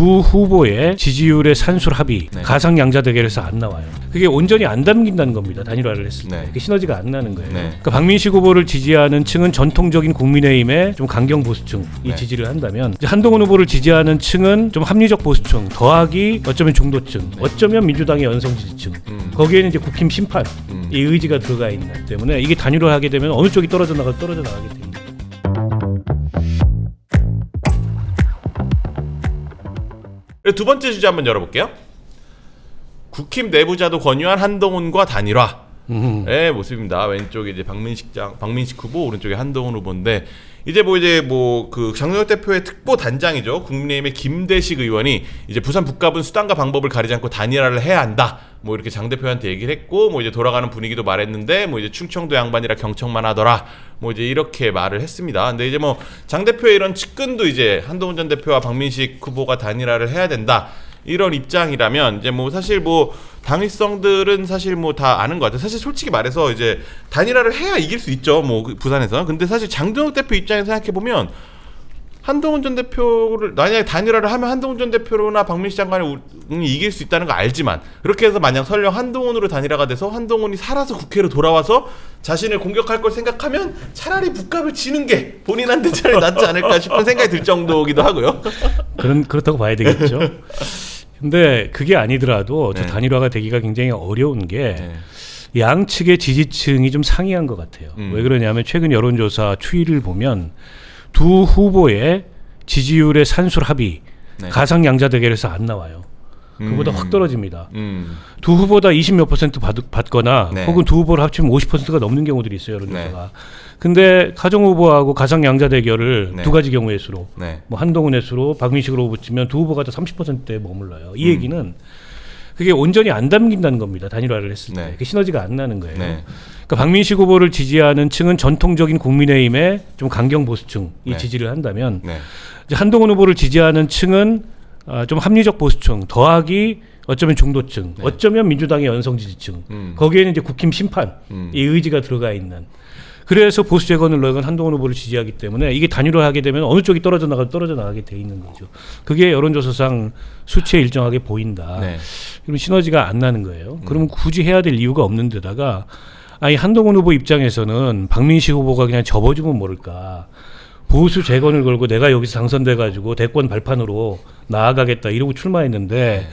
두 후보의 지지율의 산술 합의, 네. 가상 양자 대결에서 안 나와요. 그게 온전히 안 담긴다는 겁니다. 단일화를 했을 때. 네. 그게 시너지가 안 나는 거예요. 네. 그러니까 박민식 후보를 지지하는 층은 전통적인 국민의힘의 좀 강경 보수층이 네. 지지를 한다면, 이제 한동훈 후보를 지지하는 층은 좀 합리적 보수층 더하기 어쩌면 중도층, 어쩌면 민주당의 연성 지지층, 거기에는 이제 국힘 심판 이 의지가 들어가 있는 때문에 이게 단일화 하게 되면 어느 쪽이 떨어져 나가게 됩니다. 두 번째 주제 한번 열어볼게요. 국힘 내부자도 권유한 한동훈과 단일화의 모습입니다. 왼쪽에 이제 박민식 후보, 오른쪽에 한동훈 후보인데, 이제 그 장동혁 대표의 특보 단장이죠. 국민의힘의 김대식 의원이 이제 부산 북갑은 수단과 방법을 가리지 않고 단일화를 해야 한다. 뭐 이렇게 장 대표한테 얘기를 했고, 뭐 이제 돌아가는 분위기도 말했는데, 뭐 이제 충청도 양반이라 경청만 하더라. 뭐 이제 이렇게 말을 했습니다. 근데 이제 뭐 장 대표의 이런 측근도 이제 한동훈 전 대표와 박민식 후보가 단일화를 해야 된다, 이런 입장이라면, 이제 뭐 사실 뭐 당위성들은 사실 뭐 다 아는 것 같아요. 사실 솔직히 말해서 이제 단일화를 해야 이길 수 있죠, 뭐 부산에서. 근데 사실 장동혁 대표 입장에서 생각해 보면, 한동훈 전 대표를 만약에 단일화를 하면 한동훈 전 대표나 박민식 장관이 이길 수 있다는 거 알지만, 그렇게 해서 만약 설령 한동훈으로 단일화가 돼서 한동훈이 살아서 국회로 돌아와서 자신을 공격할 걸 생각하면 차라리 북갑을 지는 게 본인한테 차라리 낫지 않을까 싶은 생각이 들 정도기도 하고요. 그렇다고 봐야 되겠죠. 근데 그게 아니더라도 저 네. 단일화가 되기가 굉장히 어려운 게 네. 양측의 지지층이 좀 상이한 것 같아요. 왜 그러냐면 최근 여론조사 추이를 보면 두 후보의 지지율의 산술 합의, 네. 가상 양자 대결에서 안 나와요. 그보다 확 떨어집니다. 두 후보 다 20몇 퍼센트 받거나 네. 혹은 두 후보를 합치면 50%가 넘는 경우들이 있어요, 여론조사가. 근데 가정 후보하고 가상 양자 대결을 네. 두 가지 경우의 수로, 네. 뭐 한동훈의 수로 박민식으로 붙이면 두 후보가 다 30%대에 머물러요. 이 얘기는 그게 온전히 안 담긴다는 겁니다. 단일화를 했을 때. 네. 그게 시너지가 안 나는 거예요. 네. 그러니까 박민식 후보를 지지하는 층은 전통적인 국민의힘의 좀 강경 보수층이 네. 지지를 한다면, 네. 이제 한동훈 후보를 지지하는 층은 좀 합리적 보수층 더하기 어쩌면 중도층, 네. 어쩌면 민주당의 연성 지지층, 거기에는 이제 국힘 심판 이 의지가 들어가 있는. 그래서 보수 재건을 넣은 한동훈 후보를 지지하기 때문에 이게 단일화 하게 되면 어느 쪽이 떨어져 나가게 돼 있는 거죠. 그게 여론조사상 수치에 일정하게 보인다. 네. 그럼 시너지가 안 나는 거예요. 그러면 굳이 해야 될 이유가 없는 데다가, 아니 한동훈 후보 입장에서는 박민식 후보가 그냥 접어주면 모를까, 보수 재건을 걸고 내가 여기서 당선돼가지고 대권 발판으로 나아가겠다 이러고 출마했는데,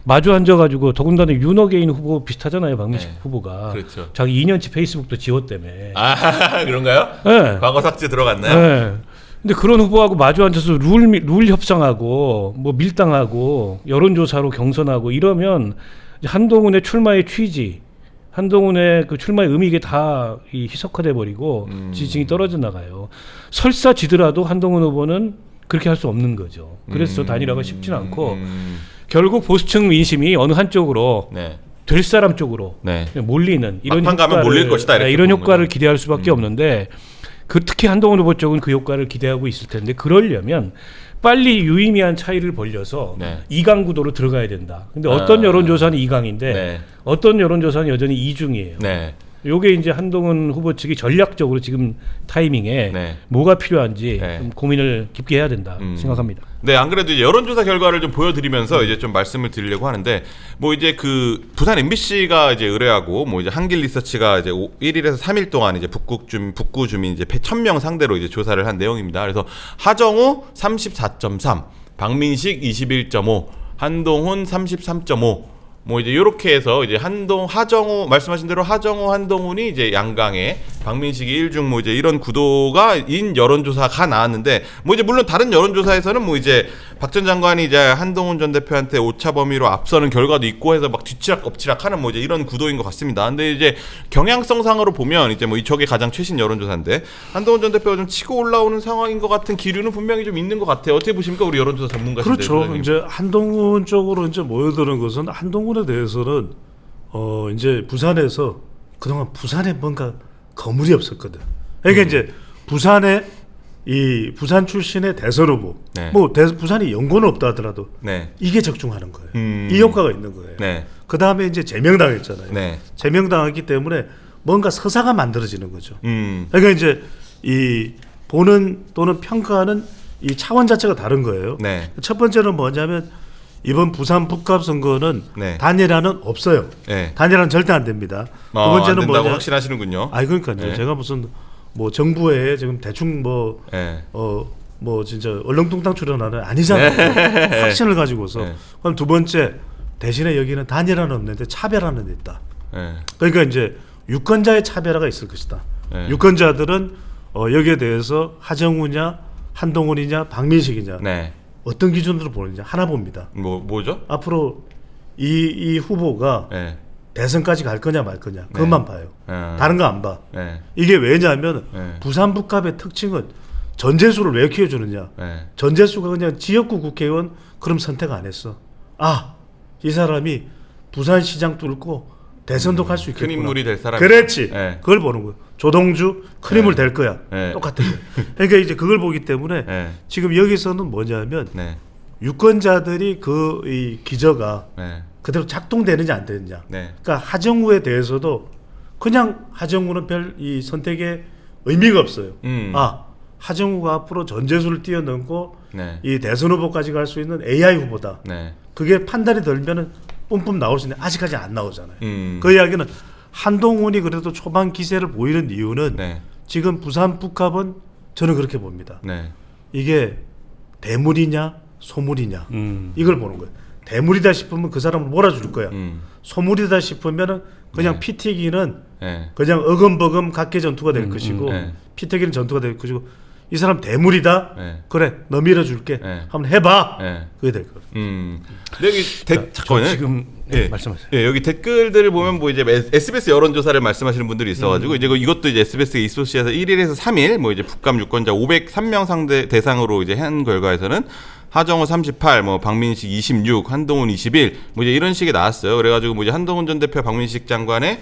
마주 앉아가지고, 더군다나 윤호개인 후보 비슷하잖아요, 박민식 네. 후보가. 그렇죠. 자기 2년치 페이스북도 지웠다며. 아, 그런가요? 네. 과거 삭제 들어갔나요? 네. 근데 그런 후보하고 마주 앉아서 룰 협상하고 뭐 밀당하고 여론조사로 경선하고 이러면 한동훈의 출마의 취지, 한동훈의 그 출마의 의미, 이게 다 희석화돼 버리고 지지층이 떨어져 나가요. 설사 지더라도 한동훈 후보는 그렇게 할 수 없는 거죠. 그래서 저 단일화가 쉽지는 않고 결국 보수층 민심이 어느 한쪽으로, 네. 될 사람 쪽으로 네. 몰리는 이런 막판 가면 몰릴 것이다, 이렇게 이런 보는군요. 효과를 기대할 수밖에 없는데, 특히 한동훈 후보 쪽은 그 효과를 기대하고 있을 텐데, 그러려면 빨리 유의미한 차이를 벌려서 네. 2강 구도로 들어가야 된다. 근데 어떤 여론조사는 2강인데 네. 어떤 여론조사는 여전히 2중이에요. 네. 요게 이제 한동훈 후보 측이 전략적으로 지금 타이밍에 네. 뭐가 필요한지 네. 좀 고민을 깊게 해야 된다 생각합니다. 네, 안 그래도 이제 여론조사 결과를 좀 보여드리면서 이제 좀 말씀을 드리려고 하는데, 뭐 이제 그 부산 MBC가 이제 의뢰하고 뭐 이제 한길 리서치가 이제 1일에서 3일 동안 이제 북구 주민 이제 1,000명 상대로 이제 조사를 한 내용입니다. 그래서 하정우 34.3, 박민식 21.5, 한동훈 33.5. 뭐 이제 요렇게 해서 이제 하정우 말씀하신 대로 하정우, 한동훈이 이제 양강에, 박민식이 1중, 뭐 이제 이런 구도가 인 여론조사가 나왔는데, 뭐 이제 물론 다른 여론조사에서는 뭐 이제 박 전 장관이 이제 한동훈 전 대표한테 오차 범위로 앞서는 결과도 있고 해서 막 뒤치락 엎치락 하는 뭐 이제 이런 구도인 것 같습니다. 근데 이제 경향성상으로 보면 이제 뭐 이쪽이 가장 최신 여론조사인데, 한동훈 전 대표가 좀 치고 올라오는 상황인 것 같은 기류는 분명히 좀 있는 것 같아요. 어떻게 보십니까, 우리 여론조사 전문가신데? 그렇죠. 소장님. 이제 한동훈 쪽으로 이제 모여드는 것은, 한동훈에 대해서는 이제 부산에서 그동안 부산에 뭔가 거물이 없었거든. 그러니까 이제 부산에 이 부산 출신의 대선 후보, 네. 뭐 부산이 연고는 없다 하더라도 네. 이게 적중하는 거예요. 이 효과가 있는 거예요. 네. 그 다음에 이제 제명당했잖아요. 네. 제명당했기 때문에 뭔가 서사가 만들어지는 거죠. 음. 그러니까 이제 이 보는 또는 평가하는 이 차원 자체가 다른 거예요. 네. 첫 번째는 뭐냐면 이번 부산 북갑 선거는 네. 단일화는 없어요. 네. 단일화는 절대 안 됩니다. 두 안 번째는 된다고 뭐냐? 확신하시는군요. 아니 그러니까요. 네. 제가 무슨 뭐 정부에 지금 대충 뭐 네. 뭐 진짜 얼렁뚱땅 출연하는 아니잖아요. 확신을 가지고서. 네. 그럼 두 번째 대신에 여기는 단일화는 없는데 차별화는 있다. 네. 그러니까 이제 유권자의 차별화가 있을 것이다. 네. 유권자들은 여기에 대해서 하정우냐, 한동훈이냐, 박민식이냐 네. 어떤 기준으로 보느냐 하나 봅니다. 뭐죠? 앞으로 이 후보가 네. 대선까지 갈 거냐 말 거냐 그것만 봐요. 다른 거 안 봐. 네. 이게 왜냐하면 네. 부산 북갑의 특징은 전재수를 왜 키워주느냐. 네. 전재수가 그냥 지역구 국회의원 그럼 선택 안 했어. 이 사람이 부산시장 뚫고 대선도 갈 수 있겠구나. 큰 인물이 될 사람. 그렇지. 네. 그걸 보는 거예요. 조동주 큰 인물 네. 될 거야. 네. 똑같은 거예요. 그러니까 이제 그걸 보기 때문에 네. 지금 여기서는 뭐냐면 네. 유권자들이 이 기저가 네. 그대로 작동되느냐 안 되느냐. 네. 그러니까 하정우에 대해서도 그냥 하정우는 별 이 선택에 의미가 없어요. 하정우가 앞으로 전재수를 뛰어넘고 네. 이 대선 후보까지 갈 수 있는 AI 후보다. 네. 그게 판단이 들면은 뿜뿜 나올 수 있는데 아직까지 안 나오잖아요. 그 그 이야기는 한동훈이 그래도 초반 기세를 보이는 이유는 네. 지금 부산 북합은 저는 그렇게 봅니다. 네. 이게 대물이냐 소물이냐 이걸 보는 거예요. 대물이다 싶으면 그 사람을 몰아줄 거야. 소물이다 싶으면은 그냥 네. 피 튀기는 네. 그냥 어금버금 각계 전투가 될 것이고 네. 피 튀기는 전투가 될 것이고 이 사람 대물이다. 네. 그래 너 밀어줄게. 네. 한번 해봐. 네. 그게 될 거예요. 근데 여기 잠깐만요. 지금 예. 말씀하세요. 예, 여기 댓글들을 보면 뭐 이제 SBS 여론조사를 말씀하시는 분들이 있어가지고 이제 이것도 이제 SBS 이소시에서 1일에서 3일 뭐 이제 북감 유권자 503명 상대 대상으로 이제 한 결과에서는 하정우 38, 뭐 박민식 26, 한동훈 21, 뭐 이제 이런 식이 나왔어요. 그래가지고 뭐 이제 한동훈 전 대표, 박민식 장관의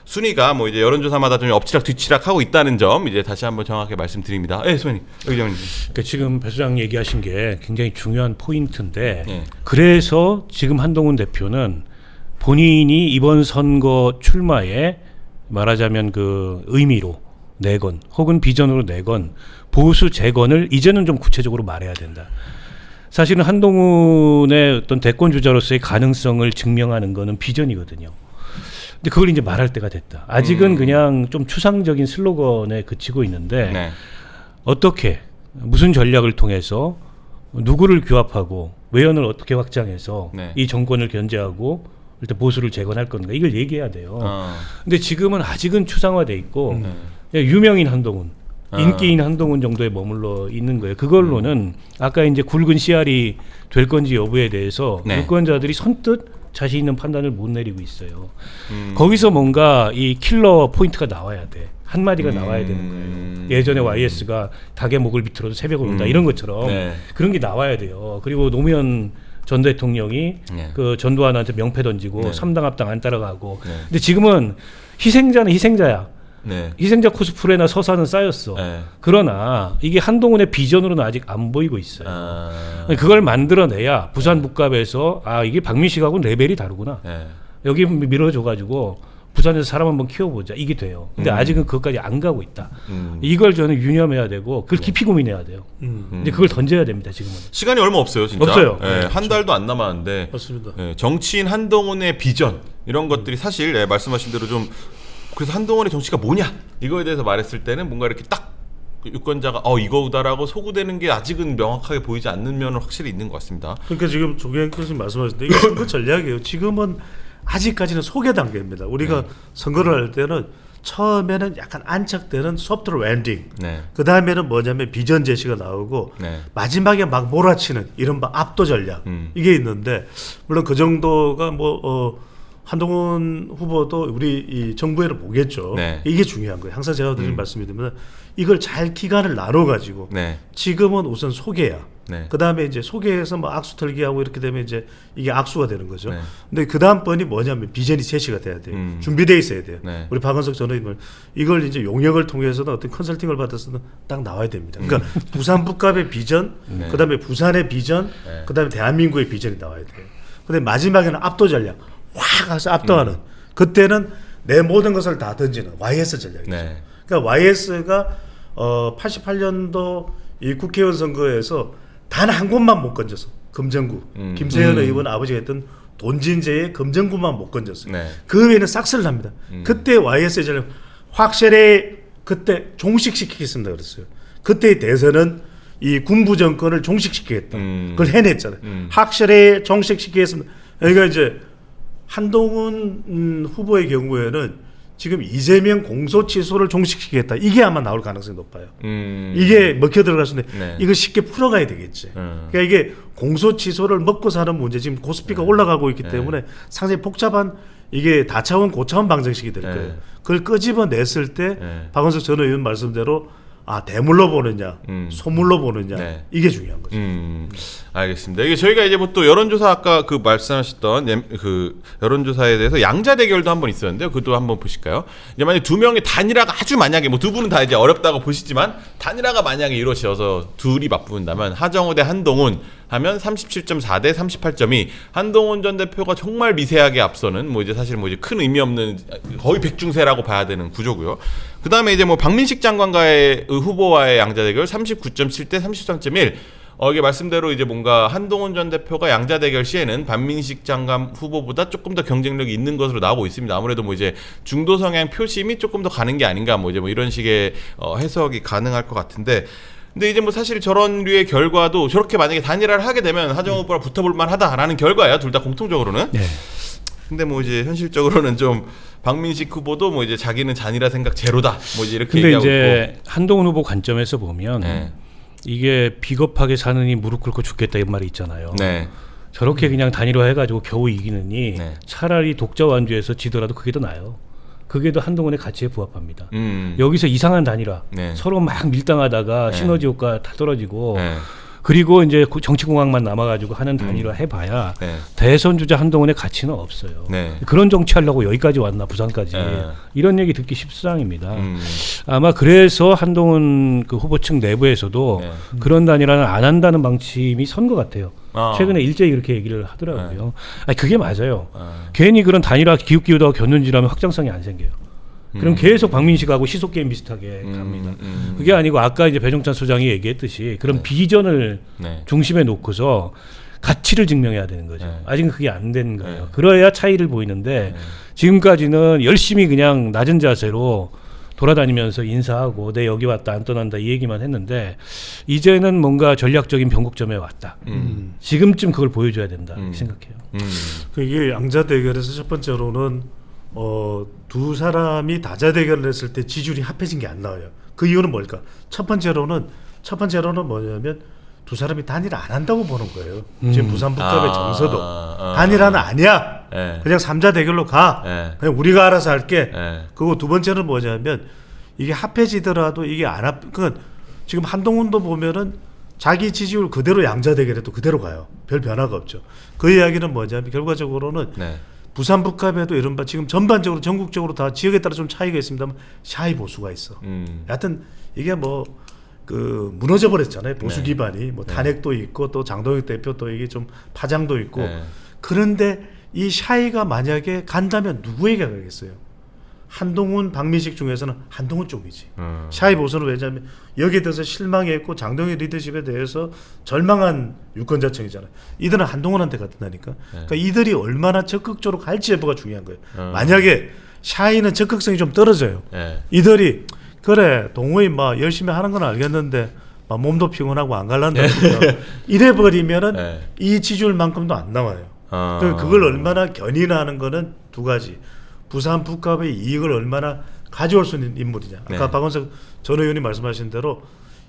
순위가 뭐 이제 여론조사마다 좀 엎치락 뒤치락 하고 있다는 점 이제 다시 한번 정확하게 말씀드립니다. 예, 소장님, 의장님. 그러니까 지금 배 소장 얘기하신 게 굉장히 중요한 포인트인데 예. 그래서 지금 한동훈 대표는 본인이 이번 선거 출마에 말하자면 그 의미로 내건 혹은 비전으로 내건 보수 재건을 이제는 좀 구체적으로 말해야 된다. 사실은 한동훈의 어떤 대권 주자로서의 가능성을 증명하는 거는 비전이거든요. 근데 그걸 이제 말할 때가 됐다. 아직은 그냥 좀 추상적인 슬로건에 그치고 있는데 네. 어떻게 무슨 전략을 통해서 누구를 규합하고 외연을 어떻게 확장해서 네. 이 정권을 견제하고 일단 보수를 재건할 건가 이걸 얘기해야 돼요. 근데 지금은 아직은 추상화돼 있고 그냥 유명인 한동훈, 인기인 한동훈 정도에 머물러 있는 거예요. 그걸로는 아까 이제 굵은 씨알이 될 건지 여부에 대해서 네. 유권자들이 선뜻 자신 있는 판단을 못 내리고 있어요. 거기서 뭔가 이 킬러 포인트가 나와야 돼. 한 마디가 나와야 되는 거예요. 예전에 YS가 닭의 목을 비틀어도 새벽을 온다 이런 것처럼 네. 그런 게 나와야 돼요. 그리고 노무현 전 대통령이 네. 그 전두환한테 명패 던지고 네. 3당 합당 안 따라가고. 네. 근데 지금은 희생자는 희생자야. 네. 희생자 코스프레나 서사는 쌓였어. 네. 그러나 이게 한동훈의 비전으로는 아직 안 보이고 있어요. 그걸 만들어내야 부산 북갑에서 이게 박민식하고는 레벨이 다르구나. 네. 여기 밀어줘가지고 부산에서 사람 한번 키워보자 이게 돼요. 근데 아직은 그것까지 안 가고 있다. 이걸 저는 유념해야 되고 그걸 깊이 고민해야 돼요. 근데 그걸 던져야 됩니다 지금은. 시간이 얼마 없어요, 진짜. 없어요. 예, 한 달도 안 남았는데. 맞습니다. 예, 정치인 한동훈의 비전 이런 것들이 사실 말씀하신 대로 좀 그래서 한동훈의 정치가 뭐냐 이거에 대해서 말했을 때는 뭔가 이렇게 딱 유권자가 이거다라고 소구되는 게 아직은 명확하게 보이지 않는 면은 확실히 있는 것 같습니다. 그러니까 지금 조경현 교수님 말씀하셨는데 이게 선거 전략이에요. 지금은 아직까지는 소개 단계입니다. 우리가 선거를 할 때는 처음에는 약간 안착되는 소프트 랜딩. 네. 그 다음에는 뭐냐면 비전 제시가 나오고 네. 마지막에 막 몰아치는 이른바 압도 전략 이게 있는데 물론 그 정도가 한동훈 후보도 우리 이 정부에는 보겠죠. 네. 이게 중요한 거예요. 항상 제가 드린 말씀이 되면 이걸 잘 기간을 나눠 가지고 네. 지금은 우선 소개야. 네. 그 다음에 이제 소개해서 뭐 악수 털기하고 이렇게 되면 이제 이게 악수가 되는 거죠. 네. 근데 그 다음 번이 뭐냐면 비전이 제시가 돼야 돼요. 준비돼 있어야 돼요. 네. 우리 박원석 전 의원은 이걸 이제 용역을 통해서는 어떤 컨설팅을 받아서는 딱 나와야 됩니다. 그러니까 부산 북갑의 비전, 네. 그 다음에 부산의 비전, 네. 그 다음에 대한민국의 비전이 나와야 돼요. 근데 마지막에는 압도 전략, 확 가서 압도하는. 그때는 내 모든 것을 다 던지는 YS 전략이죠. 네. 그러니까 YS가 88년도 이 국회의원 선거에서 단 한 곳만 못 건졌어. 금정구. 김세현 의원 아버지가 했던 돈진제의 금정구만 못 건졌어요. 네. 그 외에는 싹쓸이 납니다. 그때 YS의 전략 확실히 그때 종식시키겠습니다 그랬어요. 그때의 대선은 이 군부 정권을 종식시키겠다. 그걸 해냈잖아요. 확실히 종식시키겠습니다. 그러니까 이제 한동훈 후보의 경우에는 지금 이재명 공소취소를 종식시키겠다. 이게 아마 나올 가능성이 높아요. 이게 먹혀 들어갈 수 있는데 네. 이걸 쉽게 풀어가야 되겠지. 그러니까 이게 공소취소를 먹고 사는 문제 지금 고스피가 올라가고 있기 때문에 상당히 복잡한 이게 다차원 고차원 방정식이 될 거예요. 그걸 끄집어냈을 때 박원석 전 의원 말씀대로 대물로 보느냐, 소물로 보느냐 이게 중요한 거죠. 알겠습니다. 이게 저희가 이제 뭐 또 여론조사 아까 그 말씀하셨던 그 여론조사에 대해서 양자 대결도 한번 있었는데요. 그것도 한번 보실까요? 이제 만약 두 명의 단일화가 아주 만약에 뭐 두 분은 다 이제 어렵다고 보시지만 단일화가 만약에 이루어져서 둘이 맞붙는다면 하정우 대 한동훈 하면 37.4 대 38.2 한동훈 전 대표가 정말 미세하게 앞서는 뭐 이제 사실 뭐 이제 큰 의미 없는 거의 백중세라고 봐야 되는 구조고요. 그 다음에 이제 뭐 박민식 장관과의 후보와의 양자 대결 39.7 대 33.1 이게 말씀대로 이제 뭔가 한동훈 전 대표가 양자 대결 시에는 박민식 장관 후보보다 조금 더 경쟁력이 있는 것으로 나오고 있습니다. 아무래도 뭐 이제 중도 성향 표심이 조금 더 가는 게 아닌가 뭐 이제 뭐 이런 식의 해석이 가능할 것 같은데. 근데 이제 뭐 사실 저런 류의 결과도 저렇게 만약에 단일화를 하게 되면 하정우 후보랑 붙어볼 만하다라는 결과예요. 둘 다 공통적으로는. 네. 근데 뭐 이제 현실적으로는 좀 박민식 후보도 뭐 이제 자기는 단일화 생각 제로다. 뭐 이제 이렇게 근데 얘기하고 이제 있고. 한동훈 후보 관점에서 보면 네. 이게 비겁하게 사느니 무릎 꿇고 죽겠다 이 말이 있잖아요. 네. 저렇게 그냥 단일화 해가지고 겨우 이기느니 네. 차라리 독자 완주에서 지더라도 그게 더 나아요. 그게 더 한동훈의 가치에 부합합니다. 음. 여기서 이상한 단일화, 네. 서로 막 밀당하다가 네. 시너지 효과 다 떨어지고 네. 그리고 이제 정치공학만 남아가지고 하는 단일화 해봐야 네. 대선 주자 한동훈의 가치는 없어요. 네. 그런 정치하려고 여기까지 왔나 부산까지 네. 이런 얘기 듣기 십상입니다. 아마 그래서 한동훈 그 후보 측 내부에서도 네. 그런 단일화는 안 한다는 방침이 선 것 같아요. 아. 최근에 일제히 그렇게 얘기를 하더라고요. 아니, 그게 맞아요. 괜히 그런 단일화 기웃기웃하고 겼는지라면 확장성이 안 생겨요. 그럼 계속 박민식하고 시소게임 비슷하게 갑니다. 그게 아니고 아까 이제 배종찬 소장이 얘기했듯이 그런 비전을 네. 중심에 놓고서 가치를 증명해야 되는 거죠. 네. 아직은 그게 안 된 거예요. 네. 그래야 차이를 보이는데 지금까지는 열심히 그냥 낮은 자세로 돌아다니면서 인사하고 내 여기 왔다 안 떠난다 이 얘기만 했는데 이제는 뭔가 전략적인 변곡점에 왔다. 지금쯤 그걸 보여줘야 된다 이렇게 생각해요. 이게 양자 대결에서 첫 번째로는 두 사람이 다자 대결을 했을 때 지지율이 합해진 게 안 나와요. 그 이유는 뭘까? 첫 번째로는 뭐냐면 두 사람이 단일화 안 한다고 보는 거예요. 지금 부산 북갑의 정서도 단일화는 아니야. 네. 그냥 3자 대결로 가. 네. 그냥 우리가 알아서 할게. 네. 그리고 두 번째는 뭐냐면 이게 합해지더라도 이게 그러니까 지금 한동훈도 보면은 자기 지지율 그대로 양자 대결해도 그대로 가요. 별 변화가 없죠. 그 이야기는 뭐냐면 결과적으로는 네. 부산 북합에도 이른바 지금 전반적으로 전국적으로 다 지역에 따라 좀 차이가 있습니다만 샤이 보수가 있어. 여하튼 이게 뭐 그 무너져 버렸잖아요. 보수 네. 기반이 뭐 탄핵도 있고 또 장동혁 대표도 이게 좀 파장도 있고 네. 그런데 이 샤이가 만약에 간다면 누구에게 가겠어요? 한동훈, 박민식 중에서는 한동훈 쪽이지. 샤이 보수는 왜냐하면 여기에 대해서 실망했고 장동혁 리더십에 대해서 절망한 유권자층이잖아요. 이들은 한동훈한테 갔다니까. 그러니까 이들이 얼마나 적극적으로 갈지 여부가 중요한 거예요. 만약에 샤이는 적극성이 좀 떨어져요. 네. 이들이 그래 동호회 막 열심히 하는 건 알겠는데 막 몸도 피곤하고 안 갈란다. 이래 버리면은 네. 이 지지율만큼도 안 나와요. 그걸 얼마나 견인하는 거는 두 가지. 부산 북합의 이익을 얼마나 가져올 수 있는 인물이냐. 아까 네. 박원석 전 의원이 말씀하신 대로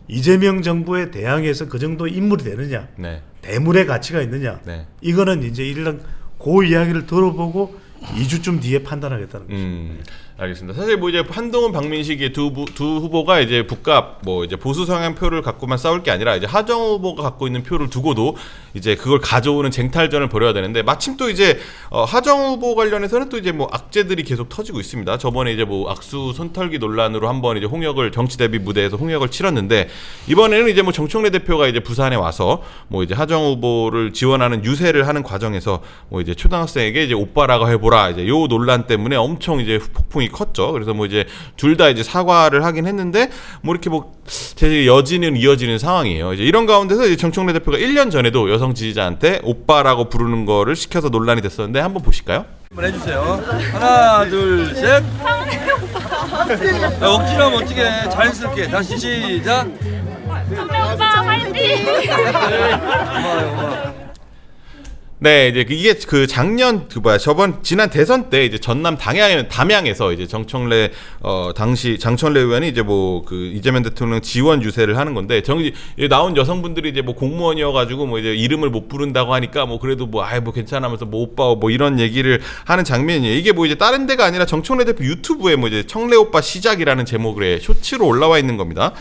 이재명 정부에 대항해서 그 정도 인물이 되느냐. 네. 대물의 가치가 있느냐. 네. 이거는 이제 일단 그 이야기를 들어보고 2주쯤 뒤에 판단하겠다는 거죠. 알겠습니다. 사실 뭐 이제 한동훈, 박민식의 두 후보가 이제 북갑 뭐 이제 보수 성향 표를 갖고만 싸울 게 아니라 이제 하정우 후보가 갖고 있는 표를 두고도 이제 그걸 가져오는 쟁탈전을 벌여야 되는데 마침 또 이제 하정우 후보 관련해서는 또 이제 뭐 악재들이 계속 터지고 있습니다. 저번에 이제 뭐 악수 손털기 논란으로 한번 이제 정치 대비 무대에서 홍역을 치렀는데 이번에는 이제 뭐 정청래 대표가 이제 부산에 와서 뭐 이제 하정우 후보를 지원하는 유세를 하는 과정에서 뭐 이제 초등학생에게 이제 오빠라고 해보라 이제 요 논란 때문에 엄청 이제 폭풍이 컸죠. 그래서 뭐 이제 둘 다 이제 사과를 하긴 했는데 뭐 이렇게 뭐 여지는 이어지는 상황이에요. 이제 이런 가운데서 이제 정청래 대표가 1년 전에도 여성 지지자한테 오빠라고 부르는 거를 시켜서 논란이 됐었는데 한번 보실까요? 한번 해주세요. 하나, 둘, 셋. 자, 억지로 하면 어떻게 자연스럽게 다시 시작. 오빠 화이팅! 고마워요. 네, 이제 이게 그 작년 지난 대선 때 이제 전남 담양에서 이제 정청래 당시 장청래 의원이 이제 뭐 그 이재명 대통령 지원 유세를 하는 건데 나온 여성분들이 이제 뭐 공무원이어가지고 뭐 이제 이름을 못 부른다고 하니까 뭐 그래도 뭐 뭐 괜찮으면서 뭐 오빠 뭐 이런 얘기를 하는 장면이에요. 이게 뭐 이제 다른 데가 아니라 정청래 대표 유튜브에 뭐 이제 청래 오빠 시작이라는 제목의 쇼츠로 올라와 있는 겁니다.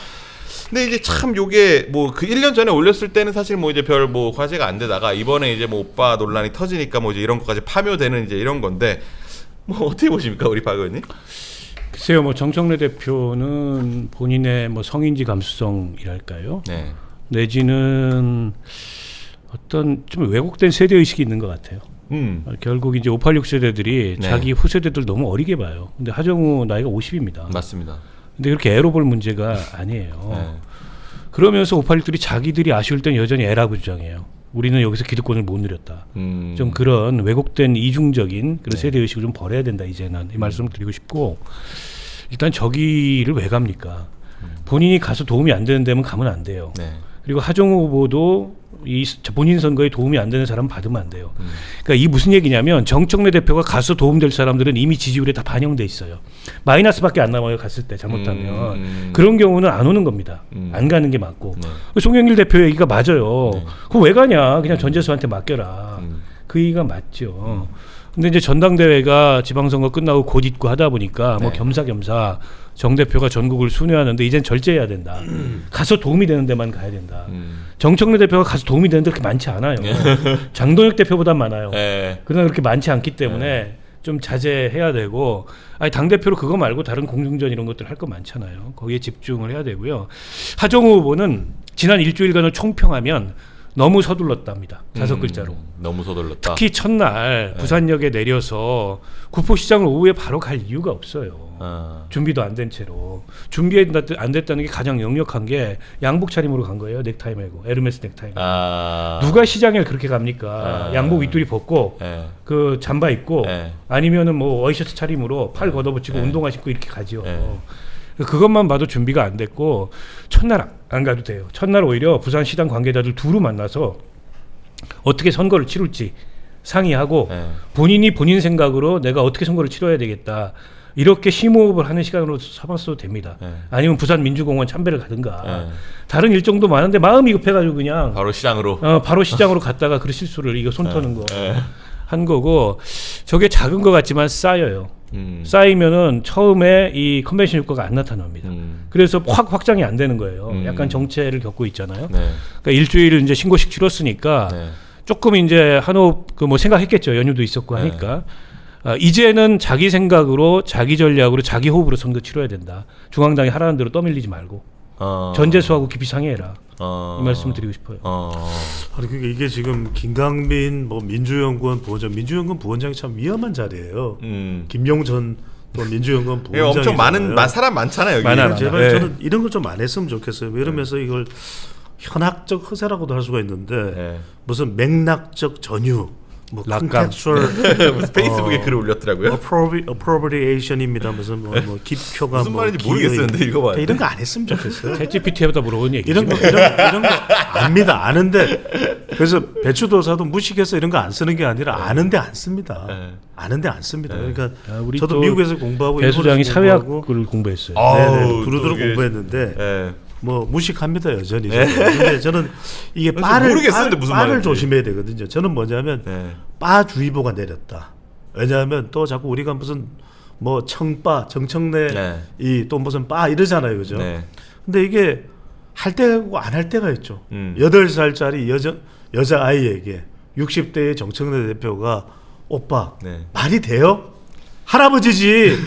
근데 이제 참 요게 뭐 그 1년 전에 올렸을 때는 사실 뭐 이제 별 뭐 화제가 안 되다가 이번에 이제 뭐 오빠 논란이 터지니까 뭐 이제 이런 것까지 파묘되는 이제 이런 건데 뭐 어떻게 보십니까 우리 박 의원님? 글쎄요, 뭐 정청래 대표는 본인의 뭐 성인지 감수성이랄까요? 네. 내지는 어떤 좀 왜곡된 세대 의식이 있는 것 같아요. 결국 이제 586 세대들이 네. 자기 후세대들 너무 어리게 봐요. 근데 하정우 나이가 50입니다. 맞습니다. 근데 그렇게 애로 볼 문제가 아니에요. 네. 그러면서 586들이 자기들이 아쉬울 땐 여전히 애라고 주장해요. 우리는 여기서 기득권을 못 누렸다. 좀 그런 왜곡된 이중적인 그런 세대 의식을 좀 버려야 된다 이제는 이 말씀을 드리고 싶고 일단 저기를 왜 갑니까? 본인이 가서 도움이 안 되는 데면 가면 안 돼요. 네. 그리고 하정우 후보도 이 본인 선거에 도움이 안 되는 사람 받으면 안 돼요. 그러니까 이 무슨 얘기냐면 정청래 대표가 가서 도움될 사람들은 이미 지지율에 다 반영돼 있어요. 마이너스밖에 안 남아요. 갔을 때 잘못하면 그런 경우는 안 오는 겁니다. 안 가는 게 맞고 송영길 대표 얘기가 맞아요. 그거 왜 가냐? 그냥 전재수한테 맡겨라. 그 얘기가 맞죠. 근데 이제 전당대회가 지방선거 끝나고 곧 있고 하다 보니까 뭐 겸사겸사 정 대표가 전국을 순회하는데 이젠 절제해야 된다. 가서 도움이 되는 데만 가야 된다. 정청래 대표가 가서 도움이 되는 데 그렇게 많지 않아요. 장동혁 대표보다 많아요. 그러나 그렇게 많지 않기 때문에 좀 자제해야 되고 아니 당대표로 그거 말고 다른 공중전 이런 것들 할 거 많잖아요. 거기에 집중을 해야 되고요. 하정우 후보는 지난 일주일간을 총평하면 너무 서둘렀답니다. 5글자로. 너무 서둘렀다. 특히 첫날 부산역에 내려서 구포시장을 오후에 바로 갈 이유가 없어요. 준비도 안 된 채로. 준비 안 됐다는 게 가장 역력한 게 양복 차림으로 간 거예요. 넥타이 메고 에르메스 넥타이 메고. 누가 시장에 그렇게 갑니까? 양복 윗돌이 벗고 그 잠바 입고 아니면은 뭐 와이셔츠 차림으로 팔 걷어붙이고 운동화 신고 이렇게 가지요. 그것만 봐도 준비가 안 됐고 첫날 안 가도 돼요. 첫날 오히려 부산 시당 관계자들 두루 만나서 어떻게 선거를 치룰지 상의하고 본인이 본인 생각으로 내가 어떻게 선거를 치러야 되겠다 이렇게 심호흡을 하는 시간으로 삼았어도 됩니다. 아니면 부산 민주공원 참배를 가든가 다른 일정도 많은데 마음이 급해가지고 그냥 바로 시장으로 바로 시장으로 갔다가 그 실수를 이거 손 터는 거 한 거고 저게 작은 것 같지만 쌓여요. 쌓이면은 처음에 이 컨벤션 효과가 안 나타납니다. 그래서 확장이 안 되는 거예요. 약간 정체를 겪고 있잖아요. 그러니까 일주일 이제 신고식 치렀으니까 조금 이제 한호흡 그 뭐 생각했겠죠. 연휴도 있었고 하니까. 이제는 자기 생각으로 자기 전략으로 자기 호흡으로 선거 치러야 된다. 중앙당이 하라는 대로 떠밀리지 말고 전재수하고 깊이 상의해라. 이 말씀을 드리고 싶어요. 아니 그게 이게 지금 김강민 뭐 민주연구원 부원장, 민주연구원 부원장이 참 위험한 자리예요. 김용전 또 민주연구원 부원장이 엄청 많은 사람 많잖아요. 여기. 많아. 제발 저는 이런 걸 좀 안 했으면 좋겠어요. 이러면서 이걸 현학적 허세라고도 할 수가 있는데 무슨 맥락적 전유, 뭐 contextual 무슨 페이스북에 글을 올렸더라고요. appropriation입니다. 무슨 뭐 기표가 무슨 뭐 말인지 모르겠었는데 읽어봐요. 이런 거 안 했으면 좋겠어요. 챗GPT보다 물어본 얘기. 이런 거 압니다. 아는데 그래서 배추도사도 무식해서 이런 거 안 쓰는 게 아니라 아는데 안 씁니다. 아는데 안 씁니다. 그러니까 우리 저도 미국에서 공부하고 배 수장이 일본에서 사회학을 공부했어요. 네네, 두루두루 공부했는데 뭐 무식합니다 여전히. 근데 저는 이게 모르겠었는데 무슨 빠를 말인지. 조심해야 되거든요. 저는 뭐냐면 빠주의보가 내렸다. 왜냐하면 또 자꾸 우리가 무슨 뭐 청빠, 정청래 이 또 무슨 빠 이러잖아요, 그죠? 근데 이게 할 때가 있고 안 할 때가 있죠. 8살짜리 여자 아이에게 60대의 정청래 대표가 오빠 말이 돼요? 할아버지지.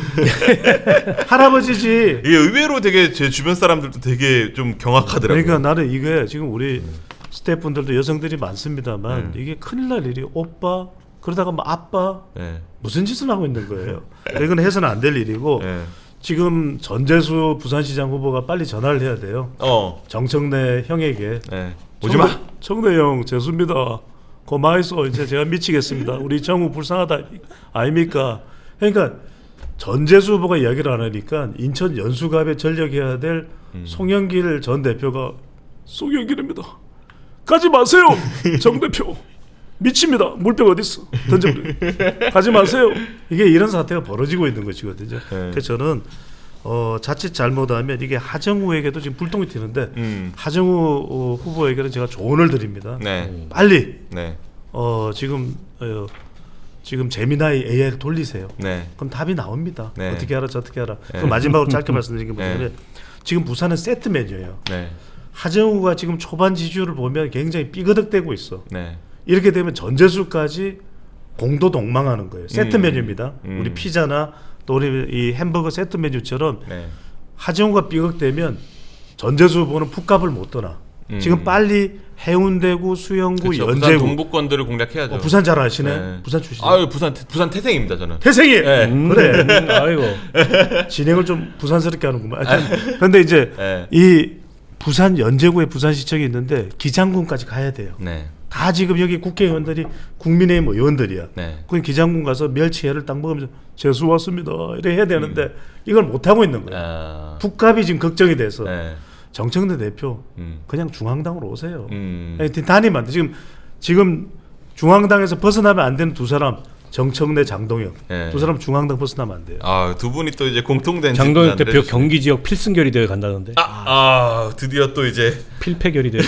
할아버지지. 이게 의외로 되게 제 주변 사람들도 되게 좀 경악하더라고요. 그러니까 나는 이게 지금 우리 스태프분들도 여성들이 많습니다만 이게 큰일 날 일이 오빠 그러다가 뭐 아빠 네. 무슨 짓을 하고 있는 거예요. 이건 해서는 안 될 일이고 네. 지금 전재수 부산시장 후보가 빨리 전화를 해야 돼요. 정청래 형에게 네. 오지 마. 청래 형 재수입니다. 고마워서 이제 제가 미치겠습니다. 우리 정우 불쌍하다 아닙니까? 그러니까 전재수 후보가 이야기를 안 하니까 인천 연수갑에 전력해야 될 송영길 전 대표가 송영길입니다. 가지 마세요, 정 대표. 미칩니다. 물병 어디 있어? 던져버려. 가지 마세요. 이게 이런 사태가 벌어지고 있는 것이거든요. 그래서 저는 자칫 잘못하면 이게 하정우에게도 지금 불똥이 튀는데 하정우 후보에게는 제가 조언을 드립니다. 네. 빨리 네. 지금 제미나이 AI를 돌리세요. 네. 그럼 답이 나옵니다. 네. 어떻게 하라 저떻게 하라. 네. 그럼 마지막으로 짧게 말씀드린 게 뭐냐면 네. 지금 부산은 세트 메뉴예요. 네. 하정우가 지금 초반 지지율을 보면 굉장히 삐그덕대고 있어. 네. 이렇게 되면 전재수까지 공도 동망하는 거예요. 세트 메뉴입니다. 우리 피자나 또 우리 이 햄버거 세트 메뉴처럼 네. 하정우가 삐걱대면 전재수 후보는 풋값을 못 떠나. 지금 빨리 해운대구, 수영구, 그쵸, 부산 연제구. 동부권들을 공략해야죠. 부산 잘 아시네. 네. 부산 출신. 아유 부산 태생입니다 저는. 태생이. 네. 그래. 아이고. 진행을 좀 부산스럽게 하는구만. 그런데 이제 네. 이 부산 연제구에 부산시청이 있는데 기장군까지 가야 돼요. 네. 다 지금 여기 국회의원들이 국민의힘 의원들이야. 네. 그 기장군 가서 멸치회를 딱 먹으면서 재수 왔습니다. 이래 해야 되는데 이걸 못 하고 있는 거예요. 아. 국값이 지금 걱정이 돼서 네. 정청래 대표 음. 그냥 중앙당으로 오세요. 음. 단임 안 돼. 지금 중앙당에서 벗어나면 안 되는 두 사람 정청래, 장동혁 네. 두 사람 중앙당 벗어나면 안 돼요. 두 분이 또 이제 공통된 장동혁 진단을 대표 해주시네요. 경기 지역 필승 결의대회 간다는데 드디어 또 이제 필패 결의대회.